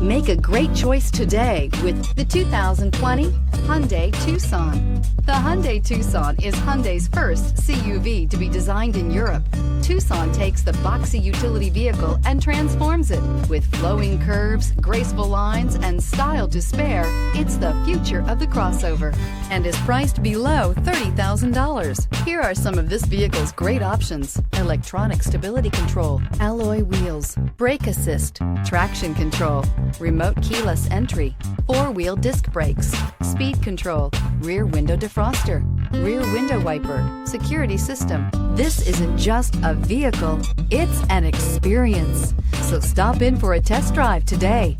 Make a great choice today with the 2020 Hyundai Tucson. The Hyundai Tucson is Hyundai's first CUV to be designed in Europe. Tucson takes the boxy utility vehicle and transforms it. With flowing curves, graceful lines, and style to spare, it's the future of the crossover and is priced below $30,000. Here are some of this vehicle's great options: electronic stability control, alloy wheels, brake assist, traction control, remote keyless entry, four-wheel disc brakes, speed control, rear window defroster, rear window wiper, security system. This isn't just a vehicle, it's an experience. So stop in for a test drive today.